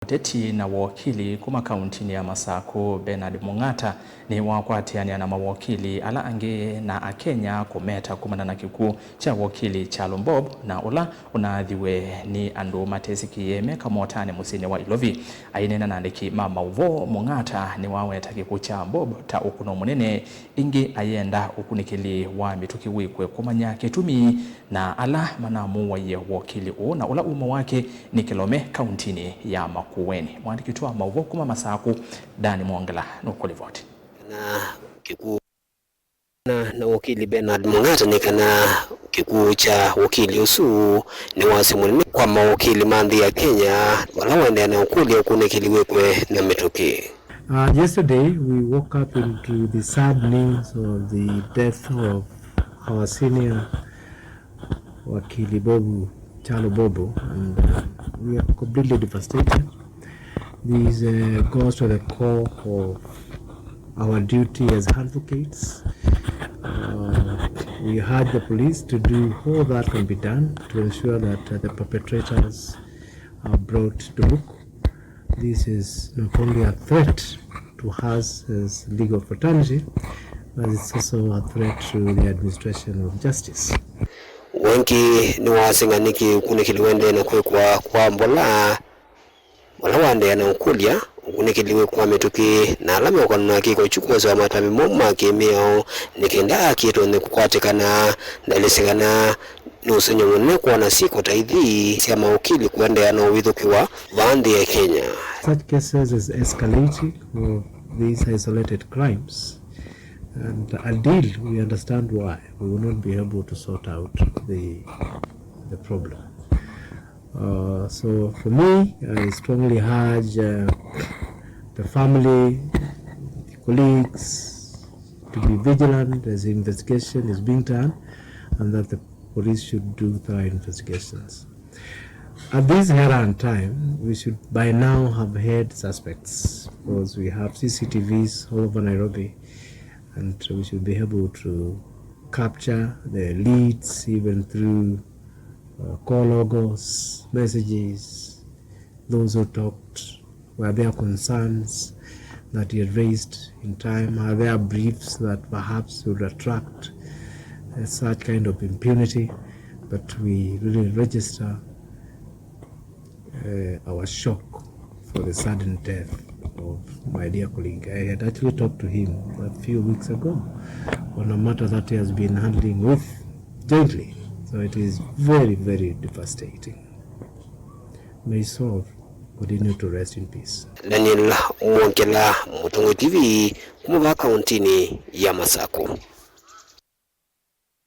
Muteti na wakili kuma kauntini ya Masako Bernard Mung'ata ni wakwatiania na mawakili ala ange na akenya kumeta kumana na kikuu cha wakili Charles Bob na ula unaadhiwe ni andu matesi kiyeme kamotane musini wa Ilovi ainena nandiki mama uvo Mung'ata ni waweta kikuu cha Bob ta ukuno munene ingi ayenda ukunikili wa mituki wikwe kumanya ketumi na ala manamu wa ye wakili na ula uma wake ni Kilome kauntini ya Makueni. Mwandiki tuwa mauvo kuma Masako Dani Mwongela nukulivoti. Na kikuu na wakili Bernard Mung'ata ni kana kikuu cha wakili usu ni wasimuni kwa mawakili mandhi ya Kenya wala wende na ukuli ukunikiliwekwe na metoki. Yesterday we woke up into the sad news of the death of our senior wakili Charles Bob, and we are completely devastated. This goes to the core of our duty as advocates. We urge the police to do all that can be done to ensure that the perpetrators are brought to book. This is not only a threat to us as legal fraternity, but it's also a threat to the administration of justice. Wengi ni wasinganiki kunikiliwende na kwa mbola wala wande na ukulia ukunikiliwe kwa metuki na alame kwa kiko chukua za matami moma kemeo nikenda kito ne kukwatikana ndalisigana nusunyo mwene kwa nasiko taidhi siya maukili kuende ya na uwithukiwa bandi ya Kenya. Such cases is escalating of these isolated crimes. And until we understand why, we will not be able to sort out the problem. So for me, I strongly urge the family, the colleagues to be vigilant as the investigation is being done, and that the police should do thorough investigations. At this errand time, we should by now have had suspects, because we have CCTVs all over Nairobi, and we should be able to capture the leads even through call logos, messages, those who talked, were there concerns that he had raised in time, are there briefs that perhaps would attract such kind of impunity, but we really register our shock for the sudden death of my dear colleague. I had actually talked to him a few weeks ago on a matter that he has been handling with jointly. So it is very, very devastating. May his soul continue to rest in peace. Daniel Mwongela, Mutungu TV, Kumaba Kauntini ya Masako.